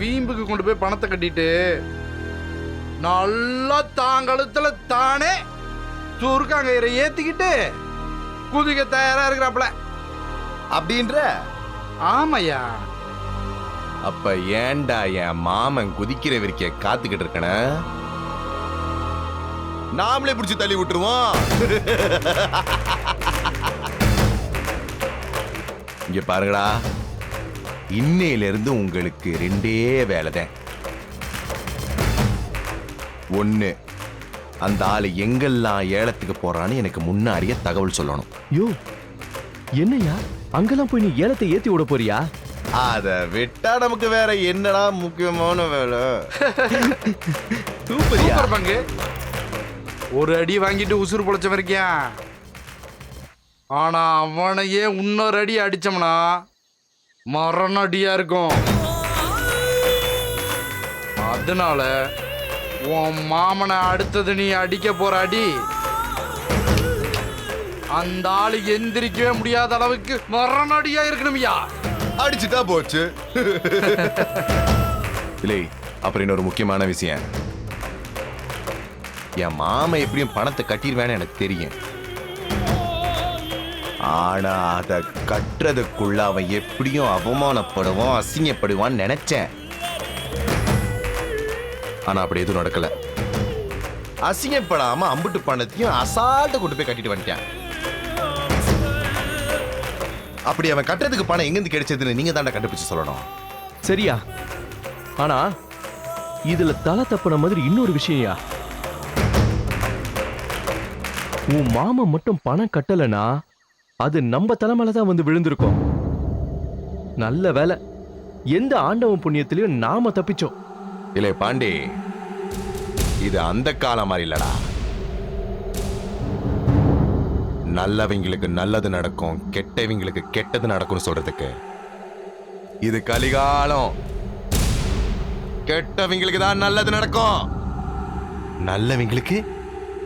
வீம்புக்கு கொண்டு போய் பணத்தை கட்டிட்டு நல்லா தாங்கழுத்துல தானே துருக்காங்கயிறை ஏத்திக்கிட்டு குதிக்க தயாரா இருக்கிறாப்ல அப்படின்ற. ஆமையா. அப்ப ஏன்டா என் மாமன் குதிக்கிற வரைக்க காத்துக்கிட்டு இருக்கன? நாமளே பிடிச்சி தள்ளி விட்டுருவோம். இங்க பாருங்கடா, இன்னையில இருந்து உங்களுக்கு ரெண்டே வேலைதான். ஒண்ணு, அந்த ஆளு எங்கெல்லாம் ஏலத்துக்கு போறான்னு எனக்கு முன்னாடியே தகவல் சொல்லணும். யோ என்னையா அங்கெல்லாம் போய் நீ ஏலத்தை ஏத்தி விட போறியா? அத விட்டா நமக்கு வேற என்னடா முக்கியமான வேலை? சூப்பர் பங்கு. ஒரு அடி வாங்கிட்டு உசுறு பொழைச்ச வரைக்கும். ஆனா அவனையே இன்னொரு அடி அடிச்சோம்னா மரண அடியா இருக்கும். அதனால உன் மாமனை அடுத்தது நீ அடிக்க போற அடி அந்த ஆளு எந்திரிக்கவே முடியாத அளவுக்கு மரண அடியா இருக்கணும்யா. அடிச்சுட்டா போச்சு. இல்லை, அப்புறம் இன்னொரு முக்கியமான விஷயம். என் மாமா எப்படியும் பணத்தை கட்டிடுவேன்னு எனக்கு தெரியும். ஆனா அத கட்டுறதுக்குள்ள அவன் எப்படியும் அவமானப்படுவான், அசிங்கப்படுவான்னு நினைச்சேன். ஆனா அப்படி எதுவும் நடக்கல. அசிங்கப்படாம அம்புட்டு பணத்தையும் அசால்ட்ட கொண்டு போய் கட்டிட்டு வந்துட்டேன். அப்படி அவன் கட்டுறதுக்கு பணம் எங்கிருந்து கிடைச்சதுன்னு நீங்க தாண்டா கண்டுபிடிச்சு சொல்லணும். சரியா? ஆனா இதுல தலை தப்புன மாதிரி இன்னொரு விஷயம்யா. உன் மாமா மட்டும் பணம் கட்டலனா அது நம்ம தலைமையில தான் வந்து விழுந்திருக்கும். நல்ல வேலை, எந்த ஆண்டவன் புண்ணியத்திலையும் நாம தப்பிச்சோம். இல்லை பாண்டி, இது அந்த காலம் மாதிரி இல்லடா. நல்லவங்களுக்கு நல்லது நடக்கும், கெட்டவங்களுக்கு கெட்டது நடக்கும்னு சொல்றதுக்கு இது கலிகாலம். கெட்டவங்களுக்கு தான் நல்லது நடக்கும், நல்லவங்களுக்கு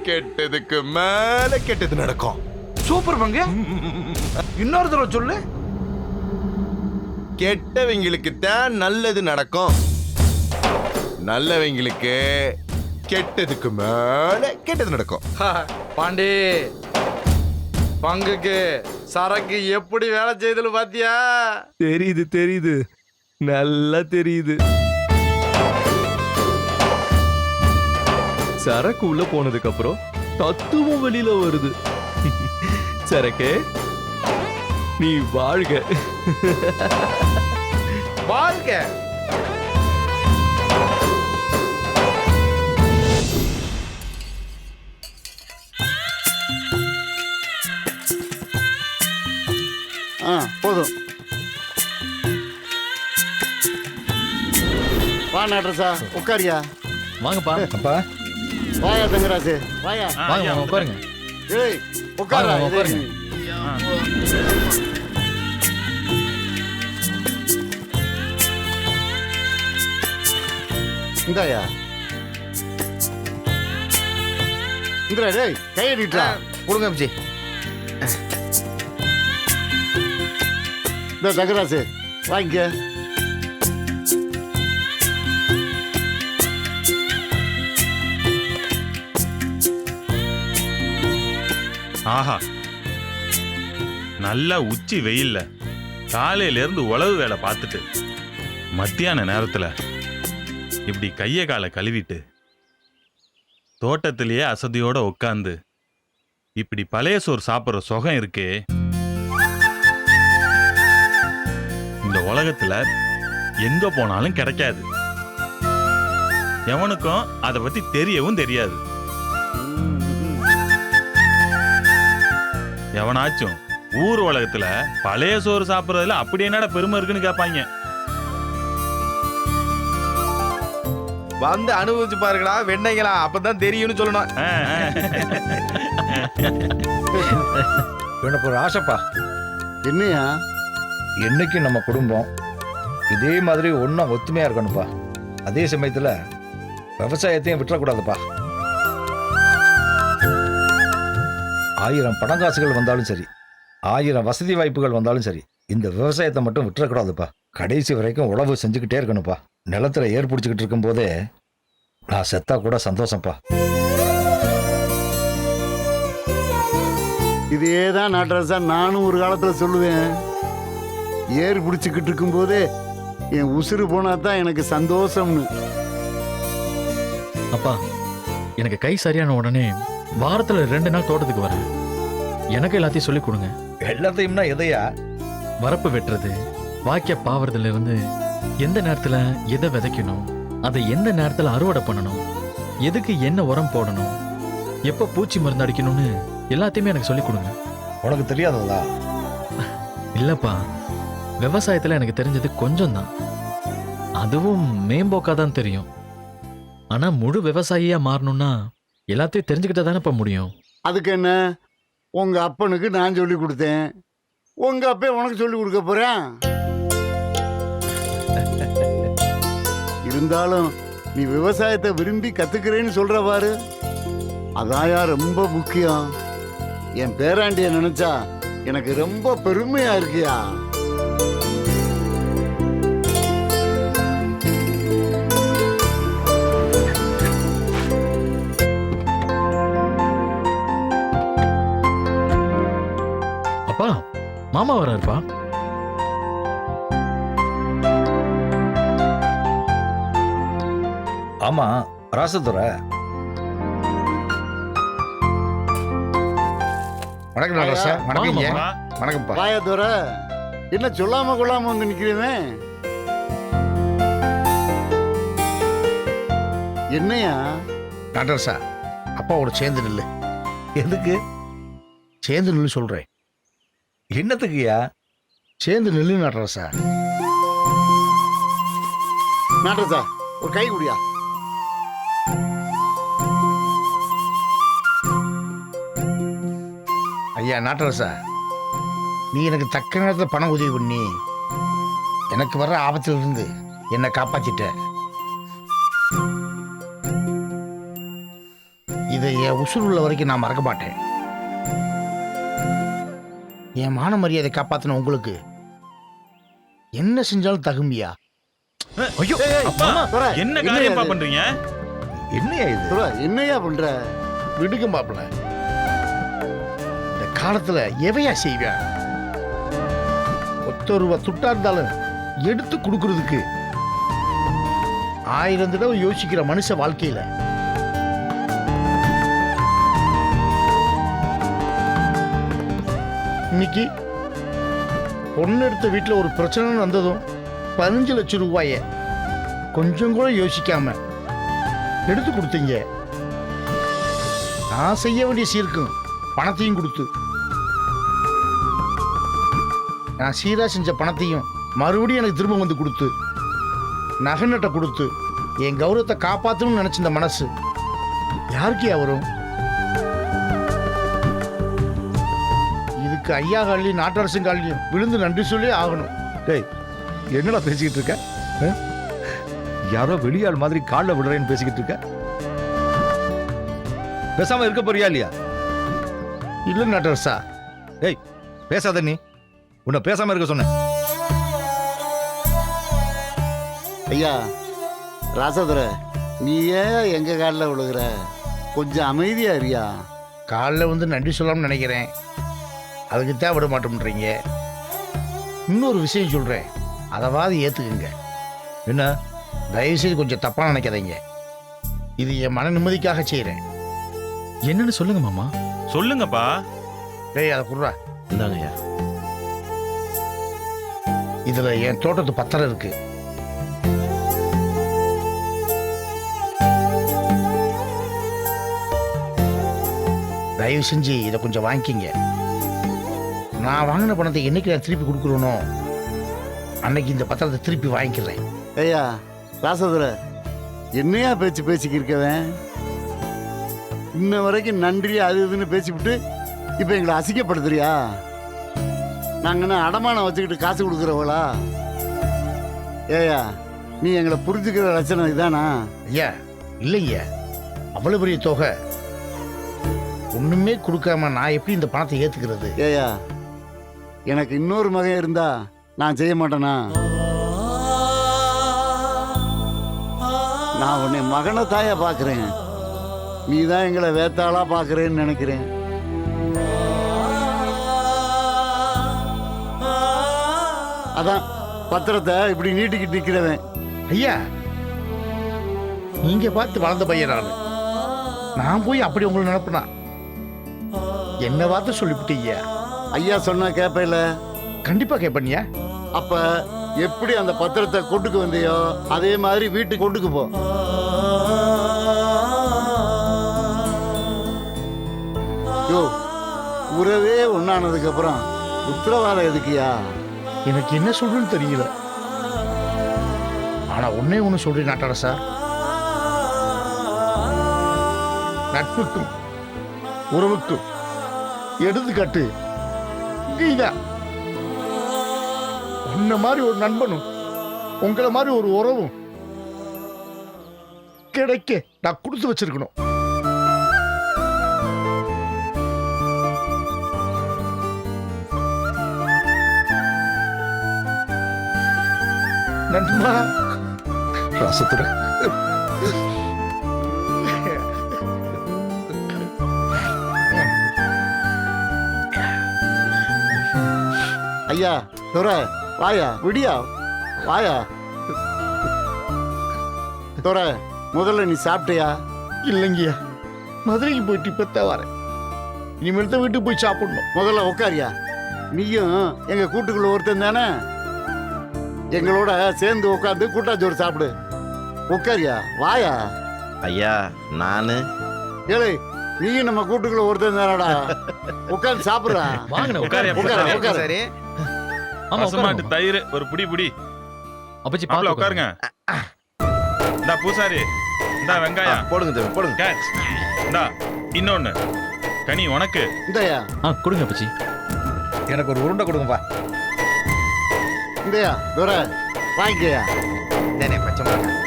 கெட்டதுக்கு மேல கெட்டது நடக்கும். சூப்பர் பங்கு. இன்னொரு தடவை சொல்லு. கெட்டவங்களுக்கு தான் நல்லது நடக்கும், நல்லவங்களுக்கு கெட்டதுக்கு மேல கெட்டது நடக்கும். பாண்டி, பங்குக்கு சரக்கு எப்படி வேலை செய்தது பாத்தியா? தெரியுது தெரியுது, நல்லா தெரியுது. சரக்கு உள்ள போனதுக்கு அப்புறம் தத்துவம் வெளியில வருது. சரக்கு நீ வாழ்க. வாழ்க. போதும். வா நடராசா, உட்காரியா. வாங்கப்பா. அப்பா வாயா தங்கராசு, வாயா. வாங்க உட்காருங்க. ஏய் உட்காரா, உட்காருங்க. இந்தாயா. இந்திரா டேய் கையடிட்டா. கொடுங்க அம்ஜி. இந்த தங்கராசு வாங்கிக்க. ஆஹா, நல்லா உச்சி வெயில்ல காலையில இருந்து உழவு வேலை பார்த்துட்டு மத்தியான நேரத்துல இப்படி கைய காலை கழுவிட்டு தோட்டத்திலேயே அசதியோட உட்காந்து இப்படி பழைய சோறு சாப்பிட்ற சுகம் இருக்கே, இந்த உலகத்துல எங்க போனாலும் கிடைக்காது. எவனுக்கும் அதை பத்தி தெரியவும் தெரியாது. எவனாச்சும் ஊர் உலகத்துல பழைய சோறு சாப்பிட்றதுல அப்படி என்னடா பெருமை இருக்குன்னு கேட்பாங்க. வந்து அனுபவிச்சு பாருங்களா வெண்ணைங்களா, அப்பதான் தெரியும்னு சொல்லணும். எனக்கு ஒரு ஆசைப்பா. என்னையா? என்னைக்கும் நம்ம குடும்பம் இதே மாதிரி ஒன்றும் ஒத்துமையா இருக்கணும்ப்பா. அதே சமயத்துல விவசாயத்தையும் விட்டுறக்கூடாதுப்பா. 1000 பணங்காசுகள் வந்தாலும் சரி, 1000 வசதி வாய்ப்புகள் வந்தாலும் சரி, இந்த விவசாயத்தை மட்டும் விட்டுறக்கூடாதுப்பா. கடைசி வரைக்கும் உழவு செஞ்சுக்கிட்டே இருக்கணும்ப்பா. நிலத்துல ஏர் பிடிச்சிக்கிட்டு இருக்கும்போதே நான் செத்தா கூட சந்தோஷம்ப்பா. இதே தான் நாட்டரசா நானும் ஒரு காலத்தில் சொல்லுவேன். ஏர் பிடிச்சிக்கிட்டு இருக்கும்போதே என் உசுறு போனா தான் எனக்கு சந்தோஷம்னு. அப்பா, எனக்கு கை சரியான உடனே வாரத்துல 2 நாள் தோட்டத்துக்கு வரேன். எனக்கு எல்லாத்தையும் சொல்லிக் கொடுங்க. எல்லாத்தையும்னா எதையா? வரப்பு வெட்டுறது, வாக்கிய பாவறதுல இருந்து எந்த நேரத்துல எதை விதைக்கணும், அதை எந்த நேரத்துல அறுவடை பண்ணணும், எதுக்கு என்ன உரம் போடணும், எப்ப பூச்சி மருந்து அடிக்கணும்னு எல்லாத்தையுமே எனக்கு சொல்லிக் கொடுங்க. உனக்கு தெரியாததா? இல்லப்பா, விவசாயத்துல எனக்கு தெரிஞ்சது கொஞ்சம் தான். அதுவும் மேம்போக்கா தான் தெரியும். ஆனா முழு விவசாயியா மாறணும்னா எல்லாத்தையும் தெரிஞ்சுக்கிட்டா தானேப்பா முடியும். அதுக்கு என்ன, உங்க அப்பனுக்கு நான் சொல்லி கொடுத்தேன், உங்க அப்பே உனக்கு சொல்லி கொடுக்க போறேன். இருந்தாலும் நீ விவசாயத்தை விரும்பி கத்துக்கிறேன்னு சொல்ற பாரு, அதாயா ரொம்ப முக்கியம். என் பேராண்டிய நினைச்சா எனக்கு ரொம்ப பெருமையா இருக்கியா. அப்பா, மாமா வராருப்பா. ஆமா, ராசதுரை. வணக்கம் நாகராஜ் சார். வணக்கங்க. மாமா. வணக்கம்ப்பா. வாயத்தோர என்ன சொல்லாம கொள்ளாம வந்து நிக்கிறேன். என்னையா? நாகராஜ் சார், அப்பாவோட சேர்ந்து நில்லு. எதுக்கு? சேர்ந்து நில்லு சொல்றேன். என்னத்துக்குயா? சேர்ந்து நில்லு நாகராஜ் சார். நாட்டரசா, ஒரு கை குடியா. ஐயா நாகராஜ் சார், நீ எனக்கு தக்க நேரத்தில் பணம் உதவி பண்ணி எனக்கு வர்ற ஆபத்துல இருந்து என்னை காப்பாத்திட்ட. இதை என் உசுர் உள்ள வரைக்கும் நான் மறக்க மாட்டேன். என் மான மரியாதை காப்பாத்தின உங்களுக்கு என்ன செஞ்சாலும் தகுமியா? ஐயோ, அப்பா, துரை, என்ன என்னய்யா காரியப்பா இது? பண்றீங்க? என்னையா இது? துரை, என்னையா பண்ற? விடுங்க மாப்பிள்ள. இந்த காலத்துல எவையா செய்வேன்? ஒத்த ரூபா துட்டா இருந்தாலும் எடுத்து கொடுக்கறதுக்கு 1000 தடவை யோசிக்கிற மனுஷ வாழ்க்கையில இன்னைக்கு பொண்ணு எடுத்த வீட்டுல ஒரு பிரச்சனை வந்ததும் 15 லட்சம் ரூபாய கொஞ்சம் கூட யோசிக்காம எடுத்து கொடுத்தீங்க. நான் செய்ய வேண்டிய சீர்க்கும் பணத்தையும் கொடுத்து, நான் சீரா செஞ்ச பணத்தையும் மறுபடியும் எனக்கு திரும்ப வந்து கொடுத்து, நகை நட்டை கொடுத்து என் கௌரவத்தை காப்பாற்றணும்னு நினைச்ச இந்த மனசு யாருக்கே வரும்? இதுக்கு ஐயா காலையும் நாட்டரசும் காலையும் விழுந்து நன்றி சொல்லி ஆகணும். டேய், என்னடா பேசிக்கிட்டு இருக்க? யாரோ வெளியாள் மாதிரி காலில் விடுறேன்னு பேசிக்கிட்டு இருக்க. பேசாம இருக்க போறியா இல்லையா? இல்லை நாட்டரசா. ஏய், பேசாத. நீ உன்னை பேசாம இருக்க சொன்ன. ஐயா ராசதுரை, நீ ஏன் எங்க காலில் விழுகிற? கொஞ்சம் அமைதியா இருயா. காலில் வந்து நன்றி சொல்லாமல் நினைக்கிறேன், அதுக்கு தான் விட மாட்டோம்ன்றீங்க. இன்னொரு விஷயம் சொல்கிறேன், அதைவாது ஏற்றுக்குங்க. என்ன? தயவுசெய்து கொஞ்சம் தப்பாக நினைக்காதீங்க. இது என் மன நிம்மதிக்காக செய்கிறேன். என்னன்னு சொல்லுங்க மாமா. சொல்லுங்கப்பா. டேய், அதை குடுறா. இந்தாங்கய்யா. இதில் என் தோட்டத்து பத்திரம் இருக்கு. தயவு செஞ்சு இதை கொஞ்சம் வாங்கிக்கிங்க. நான் வாங்கின பணத்தை என்னைக்கு நான் திருப்பி கொடுக்குறேனோ அன்னைக்கு இந்த பத்திரத்தை திருப்பி வாங்கிக்கிறேன். ஐயா ராசதுரை, என்னையா பேச்சு பேசிக்கிருக்கவன்? இன்ன வரைக்கும் நன்றி அது இதுன்னு பேசிவிட்டு இப்போ எங்களை அசிங்கப்படுத்துறியா? நாங்கள் என்ன அடமானம் வச்சுக்கிட்டு காசு கொடுக்குறவளா? ஏயா, நீ எங்களை புரிஞ்சுக்கிற லட்சணம் இதானா? ஐயா இல்லைங்க, அவ்வளோ பெரிய தொகை ஒன்றுமே கொடுக்காம நான் எப்படி இந்த பணத்தை ஏற்றுக்கிறது? ஏயா, எனக்கு இன்னொரு மகன் இருந்தா நான் செய்ய மாட்டேனா? நான் உன்னை மகனை தாயா பார்க்குறேன். நீ தான் எங்களை வேத்தாளா பார்க்குறேன்னு நினைக்கிறேன். அதான் பத்திரத்தை இப்படி நீட்டிக்கிட்டு நிற்கிறவன். ஐயா, நீங்க பார்த்து வளர்ந்த பையன் நான் போய் அப்படி உங்களை நினைப்பேனா? என்ன வார்த்தை சொல்லிவிட்டீங்க. ஐயா சொன்னா கேட்பேல. கண்டிப்பா கேட்பனியா. அப்ப எப்படி அந்த பத்திரத்தை கொண்டுக்கு வந்தியோ அதே மாதிரி வீட்டுக்கு கொண்டுக்கு போ. யோ, உறவே ஒன்னானதுக்கு அப்புறம் உத்தரவாதம் எதுக்குயா? எனக்கு என்ன சொல்றேன்னு தெரியல. ஆனா ஒன்னே ஒண்ணு சொல்றேன் நாட்டரசா, நட்புக்கும் உறவுக்கும் எடுத்துக்காட்டு நீதான். உன்ன மாதிரி ஒரு நண்பனும் உங்களை மாதிரி ஒரு உறவும் கிடைக்க நான் கொடுத்து வச்சிருக்கணும். நண்பா ரசத்துல ஐயா துரை வாயா, விடியா வாயா. துரை முதல்ல நீ சாப்பிட்டியா? இல்லைங்கய்யா, மதுரைக்கு போயிட்டு இப்பத்தான் வரேன். இனிமேல் தான் வீட்டுக்கு போய் சாப்பிடணும். முதல்ல உட்காரியா. நீயும் எங்க கூட்டுக்குள்ள ஒருத்தன் தானே. எங்களோட சேர்ந்து உட்காந்து கூட்டாச்சோறு சாப்பிடு. உட்காரியா வாயா. ஐயா நானு ஏழை நீயும் நம்ம கூட்டுக்குள்ள ஒருத்தன் தானடா. உட்காந்து சாப்பிடுறா. வாங்கண்ணே உட்காரு, உட்காரு உட்காரு. சரி ஆமா பசுமாட்டு தயிர் ஒரு புடி புடி. அப்பச்சி மாப்பிள பாத்து உட்காருங்க. இந்தா பூசாரி, இந்தா வெங்காயம், போடுங்க தம்பி போடுங்க. கேட்ச், இந்தா இன்னொன்னு கனி உனக்கு. இந்தயா கொடுங்க அப்பச்சி. எனக்கு ஒரு உருண்டை கொடுங்கப்பா. இந்தயா துரை வாங்கிக்கயா. தானே பச்சை மிளகாய்.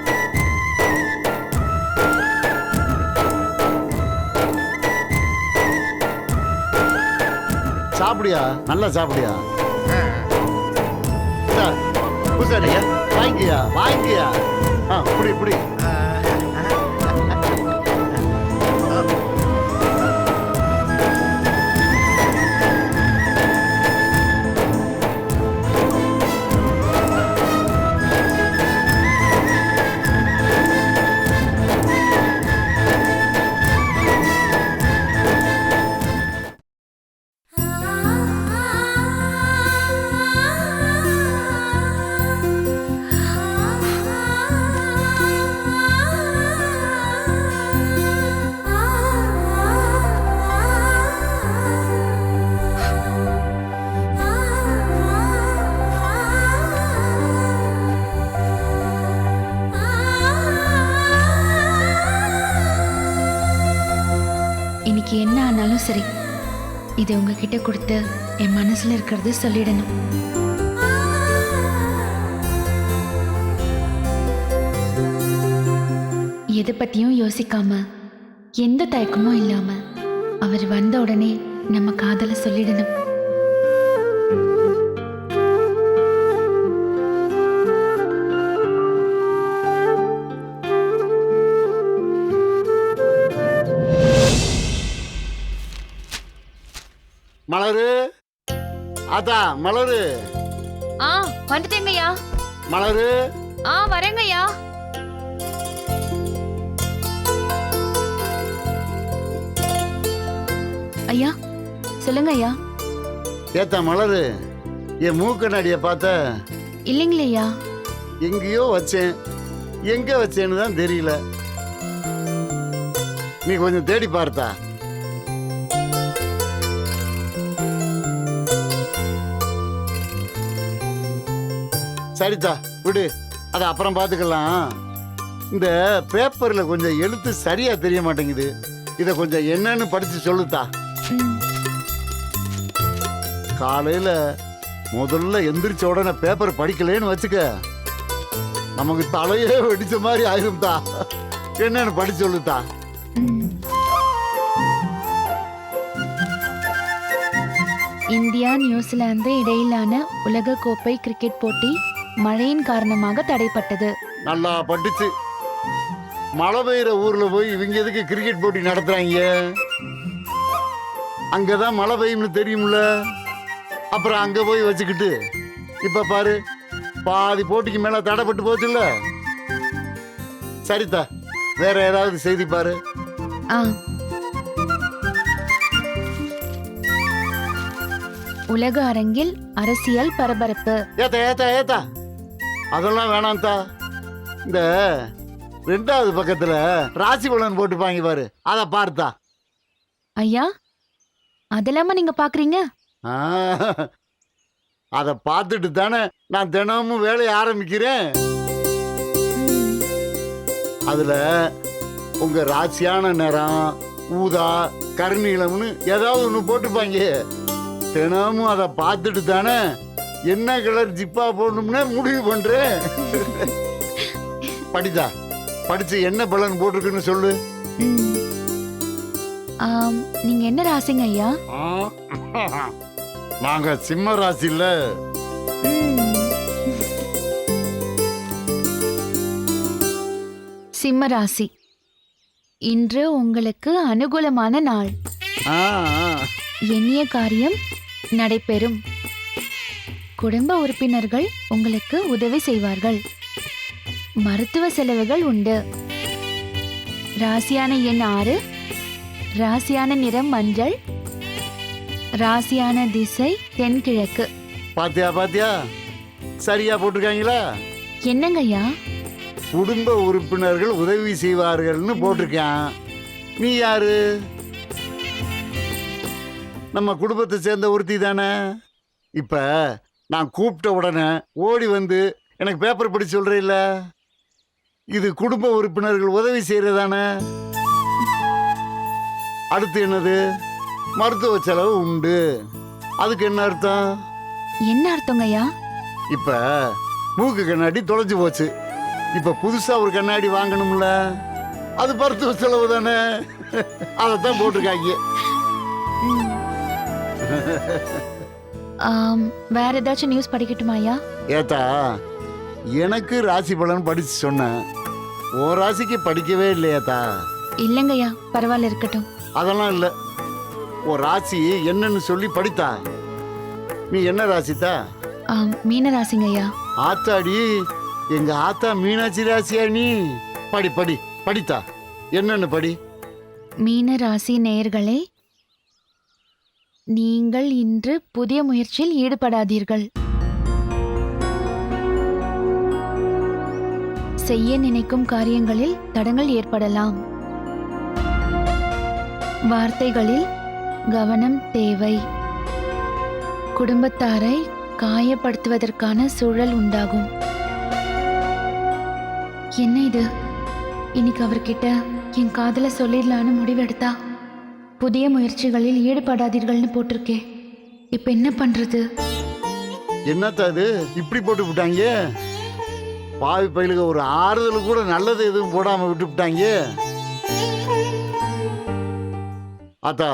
சாப்பிடியா, நல்லா சாப்பிடியா. பூசாரி வாங்கிக்கயா வாங்கிக்கயா. புடி புடி. இன்னைக்கு என்ன ஆனாலும் சரி, இதை உங்ககிட்ட கொடுத்து என் மனசுல இருக்கிறது சொல்லிடணும். எதை பத்தியும் யோசிக்காம, எந்த தயக்கமும் இல்லாம அவர் வந்த உடனே நம்ம காதலை சொல்லிடணும். மலரு அதா மலரு. வந்துட்டேங்கய்யா. மலரு வரேங்கய்யா. ஐயா சொல்லுங்க ஐயா. ஏத்தா மலரு, என் மூக்கண்ணாடிய பார்த்த? இல்லைங்களையா. எங்கேயோ வச்சேன், எங்க வச்சேன்னு தான் தெரியல. நீ கொஞ்சம் தேடி பார்த்தா. சரிதா விடு, அதை அப்புறம் பார்த்துக்கலாம். இந்த பேப்பர்ல கொஞ்சம் எழுத்து சரியா தெரிய மாட்டேங்குது. இத கொஞ்சம் என்னன்னு படிச்சு சொல்லுத்தா. காலையில முதல்ல எந்திரிச்ச உடனே பேப்பர் படிக்கலன்னு வச்சுக்க, நமக்கு தலையே வெடிச்ச மாதிரி ஆயிரும்தா. என்னன்னு படிச்சு சொல்லுத்தா. இந்தியா நியூசிலாந்து இடையிலான உலக கோப்பை கிரிக்கெட் போட்டி மழையின் காரணமாக தடைப்பட்டது. நல்லா பட்டுச்சு. மழை பெய்யுற ஊர்ல போய் இவங்க எதுக்கு கிரிக்கெட் போட்டி நடத்துறாங்க? அங்கதான் மழை பெய்யும்னு தெரியும்ல. அப்புறம் அங்க போய் வச்சுக்கிட்டு இப்ப பாரு, பாதி போட்டிக்கு மேல தடைப்பட்டு போச்சுல்ல. சரிதா, வேற ஏதாவது செய்தி பாரு. ஆ. உலக அரங்கில் அரசியல் பரபரப்பு. ஏத்தா ஏத்தா ஏத்தா, அதெல்லாம் வேணாம் தா. இந்த 2வது பக்கத்துல ராசி பலன் போட்டுப்பாங்க பாரு, அதை பார்த்தா. ஐயா, அதெல்லாமா நீங்க பாக்குறீங்க? அதை பார்த்துட்டு தானே நான் தினமும் வேலையை ஆரம்பிக்கிறேன். அதுல உங்க ராசியான நிறம் ஊதா, கருநீலம்னு ஏதாவது ஒன்று போட்டுப்பாங்க. தினமும் அதை பார்த்துட்டு தானே என்ன கலர் ஜிப்பா போடணும்னு முடிவு பண்றேன். படிதா, படிச்சு என்ன பலன் போட்டிருக்குன்னு சொல்லு. நீங்க என்ன ராசிங்க ஐயா? நாங்க சிம்ம ராசி இல்ல. சிம்ம ராசி. இன்று உங்களுக்கு அனுகூலமான நாள். எண்ணிய காரியம் நடைபெறும். குடும்ப உறுப்பினர்கள் உங்களுக்கு உதவி செய்வார்கள். மருத்துவ செலவுகள் உண்டு. ராசியான எண் 6, ராசியான நிறம் மஞ்சள், ராசியான திசை தென்கிழக்கு. பாத்தியா பாத்தியா, சரியா போட்டிருக்காங்களா? என்னங்கய்யா? குடும்ப உறுப்பினர்கள் உதவி செய்வார்கள்னு போட்டிருக்கான். நீ யாரு? நம்ம குடும்பத்தை சேர்ந்த ஒருத்தி தானே. இப்ப நான் கூப்பிட்ட உடனே ஓடி வந்து எனக்கு பேப்பர் படி சொல்றேல்ல, இது குடும்ப உறுப்பினர்கள் உதவி செய்யறதானே. அடுத்து என்னது? மருத்துவ செலவு உண்டு. அதுக்கு என்ன அர்த்தம்? என்ன அர்த்தங்கய்யா? இப்ப மூக்கு கண்ணாடி தொலைஞ்சு போச்சு, இப்ப புதுசா ஒரு கண்ணாடி வாங்கணும்ல, அது மருத்துவ செலவு தானே. அதைத்தான் போட்டிருக்காங்க. வேற ஏதாச்சும் நியூஸ் படிக்கட்டுமா ஐயா? ஏத்தா, எனக்கு ராசி பலன் படிச்சு சொன்னேன், ஓ ராசிக்கு படிக்கவே இல்லையாத்தா? இல்லைங்கய்யா, பரவாயில்ல, இருக்கட்டும். அதெல்லாம் இல்ல, ஓ ராசி என்னன்னு சொல்லி படித்தா. நீ என்ன ராசித்தா? மீன ராசிங்க ஐயா. ஆத்தாடி, எங்க ஆத்தா மீனாட்சி ராசியா நீ? படி படி படித்தா, என்னன்னு படி. மீன ராசி நேயர்களே, நீங்கள் இன்று புதிய முயற்சியில் ஈடுபடாதீர்கள். செய்ய நினைக்கும் காரியங்களில் தடங்கள் ஏற்படலாம். வார்த்தைகளில் கவனம் தேவை. குடும்பத்தாரை காயப்படுத்துவதற்கான சூழல் உண்டாகும். என்ன இது? இன்னைக்கு அவர்கிட்ட என் காதல சொல்லிடலான்னு முடிவெடுத்தா, புதிய முயற்சிகளில் ஈடுபடாதீர்கள்னு போட்டிருக்கேன். இப்ப என்ன பண்றது? என்னத்தா இது இப்படி போட்டு விட்டாங்க? பாவி பயிலுக்கு ஒரு ஆறுதல் கூட நல்லது எதுவும் போடாம விட்டு விட்டாங்க. ஆத்தா,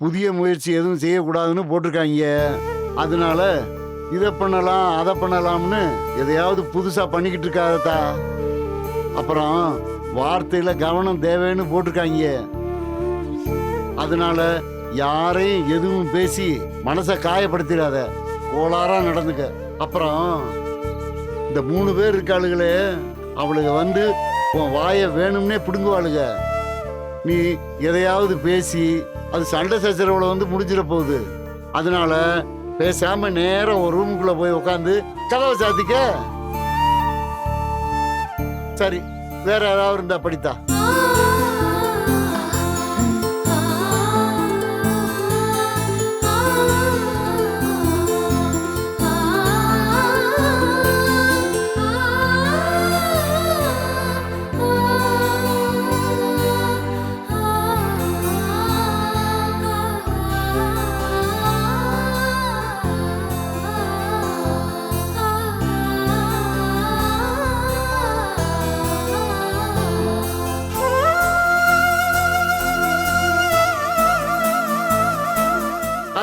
புதிய முயற்சி எதுவும் செய்யக்கூடாதுன்னு போட்டிருக்காங்க. அதனால இதை பண்ணலாம் அதை பண்ணலாம்னு எதையாவது புதுசா பண்ணிக்கிட்டு இருக்காதா. அப்புறம் வார்த்தையில கவனம் தேவைன்னு போட்டிருக்காங்க. அதனால யாரையும் எதுவும் பேசி மனசை காயப்படுத்திடாத, கோளாறா நடந்துக்க. அப்புறம் இந்த 3 பேர் இருக்காளுகளே, அவளுக வந்து உன் வாயை வேணும்னே பிடுங்குவாளுக. நீ எதையாவது பேசி அது சண்டை சச்சரவுல வந்து முடிஞ்சிட போகுது. அதனால பேசாம நேரம் ஒரு ரூமுக்குள்ள போய் உட்காந்து கதவை சாத்திக்க. சரி, வேற ஏதாவது இருந்தா படித்தா.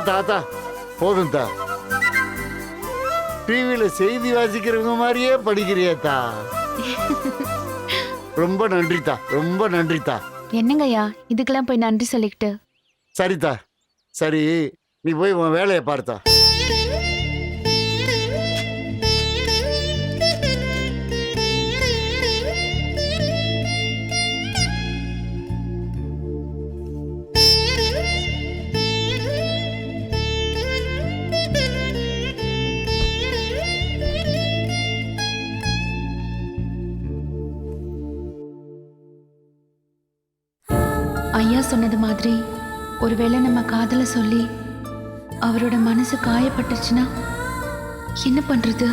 தாத்தா போதும் தா, டிவியில செய்தி வாசிக்கிறவங்க மாதிரியே படிக்கிறியாத்தா. ரொம்ப நன்றித்தா, ரொம்ப நன்றித்தா. என்னங்கய்யா இதுக்கெல்லாம் போய் நன்றி சொல்லிக்கிட்டு? சரித்தா, சரி, நீ போய் உன் வேலையை பார்த்தா. ஐயா சொன்னது மாதிரி ஒருவேளை நம்ம காதல சொல்லி அவரோட மனசு காயப்பட்டுச்சுன்னா என்ன பண்றது?